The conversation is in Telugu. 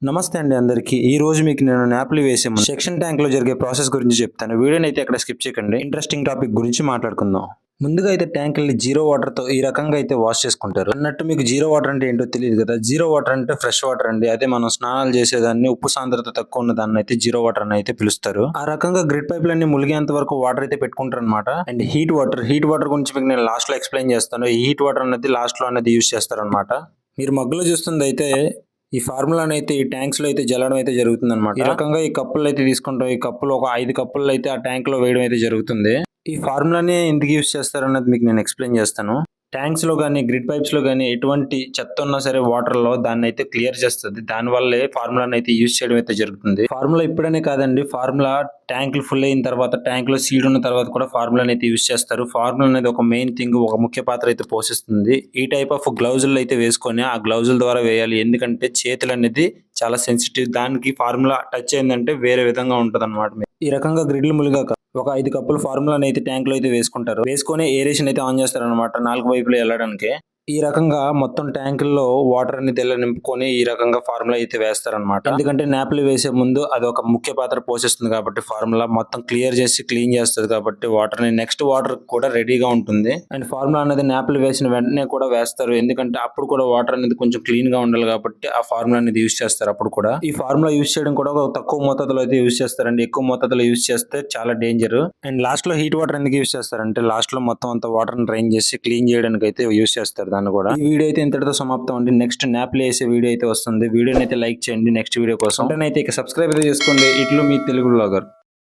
నమస్తే అండి అందరికీ. ఈ రోజు మీకు నేను న్యాప్‌లు వేసే ముందు సెక్షన్ ట్యాంక్‌లో జరిగే ప్రాసెస్ గురించి చెప్తాను. వీడియోని అయితే ఎక్కడ స్కిప్ చేయకండి. ఇంట్రెస్టింగ్ టాపిక్ గురించి మాట్లాడుకుందాం. ముందుగా అయితే ట్యాంకుల్ని జీరో వాటర్‌తో ఈ రకంగా అయితే వాష్ చేసుకుంటారు. అన్నట్టు మీకు జీరో వాటర్ అంటే ఏంటో తెలియదు కదా! జీరో వాటర్ అంటే ఫ్రెష్ వాటర్ అండి. అదే మనం స్నానాలు చేసేదాన్ని ఉప్పు సాంద్రత తక్కువ ఉన్న దాన్ని అయితే జీరో వాటర్ అని అయితే పిలుస్తారు. ఆ రకంగా గ్రిడ్ పైపులన్నీ ములిగేంత వరకు వాటర్ అయితే పెట్టుకుంటారనమాట. అండ్ హీట్ వాటర్ గురించి మీకు నేను లాస్ట్‌లో ఎక్స్‌ప్లెయిన్ చేస్తాను. ఈ హీట్ వాటర్ అనేది లాస్ట్‌లో అనేది యూజ్ చేస్తారనమాట. మీరు మగ్గులో చూస్తుంది అయితే ఈ ఫార్ములాని అయితే ఈ ట్యాంక్స్ లో అయితే జల్లడం అయితే జరుగుతుంది అనమాట. ఈ రకంగా ఈ కప్పులు అయితే తీసుకుంటాం. ఈ కప్పులు ఒక 5 కప్పులు అయితే ఆ ట్యాంక్ లో వేయడం అయితే జరుగుతుంది. ఈ ఫార్ములాని ఎందుకు యూస్ చేస్తారన్నది మీకు నేను ఎక్స్ప్లెయిన్ చేస్తాను. ట్యాంక్స్ లో కానీ గ్రిడ్ పైప్స్ లో కానీ ఎటువంటి చెత్త ఉన్నా సరే వాటర్ లో దాన్ని అయితే క్లియర్ చేస్తుంది. దాని వల్లే ఫార్ములాని అయితే యూజ్ చేయడం అయితే జరుగుతుంది. ఫార్ములా ఇప్పుడనే కాదండి, ఫార్ములా ట్యాంకులు ఫుల్ అయిన తర్వాత ట్యాంక్ లో సీడ్ ఉన్న తర్వాత కూడా ఫార్ములాని అయితే యూజ్ చేస్తారు. ఫార్ములా అనేది ఒక మెయిన్ థింగ్, ఒక ముఖ్య పాత్ర అయితే పోషిస్తుంది. ఈ టైప్ ఆఫ్ గ్లౌజులు అయితే వేసుకొని ఆ గ్లౌజుల ద్వారా వేయాలి. ఎందుకంటే చేతులు అనేది చాలా సెన్సిటివ్. దానికి ఫార్ములా టచ్ అయిందంటే వేరే విధంగా ఉంటది అనమాట. ఈ రకంగా గ్రిడ్లు ములిగాక ఒక 5 కప్పులు ఫార్ములాని అయితే ట్యాంక్ లో అయితే వేసుకుంటారు. వేసుకొని ఏరేషన్ అయితే ఆన్ చేస్తారు అనమాట 4 వైపులు వెళ్ళడానికి. ఈ రకంగా మొత్తం ట్యాంకుల్లో వాటర్ అనేది ఇలా నింపుకొని ఈ రకంగా ఫార్ములా అయితే వేస్తారనమాట. ఎందుకంటే న్యాప్లు వేసే ముందు అది ఒక ముఖ్య పాత్ర పోషిస్తుంది కాబట్టి ఫార్ములా మొత్తం క్లియర్ చేసి క్లీన్ చేస్తుంది కాబట్టి వాటర్ ని నెక్స్ట్ వాటర్ కూడా రెడీగా ఉంటుంది. అండ్ ఫార్ములా అనేది న్యాప్లు వేసిన వెంటనే కూడా వేస్తారు. ఎందుకంటే అప్పుడు కూడా వాటర్ అనేది కొంచెం క్లీన్ గా ఉండాలి కాబట్టి ఆ ఫార్ములా అనేది యూజ్ చేస్తారు. అప్పుడు కూడా ఈ ఫార్ములా యూజ్ చేయడం కూడా ఒక తక్కువ మోతాదులో అయితే యూజ్ చేస్తారండి. ఎక్కువ మోతాదులో యూజ్ చేస్తే చాలా డేంజర్. అండ్ లాస్ట్ లో హీట్ వాటర్ ఎందుకు యూజ్ చేస్తారంటే లాస్ట్ లో మొత్తం అంతా వాటర్ ని డ్రైన్ చేసి క్లీన్ చేయడానికి అయితే యూజ్ చేస్తారు దాన్ని కూడా. ఈ వీడియో అయితే ఇంతటితో సమాప్తం అండి. నెక్స్ట్ న్యాప్లు వేసే వీడియో అయితే వస్తుంది. వీడియోని అయితే లైక్ చేయండి నెక్స్ట్ వీడియో కోసం. అయితే ఇక సబ్స్క్రైబ్ అయితే చేసుకోండి. ఇట్లు మీ తెలుగు బ్లాగర్.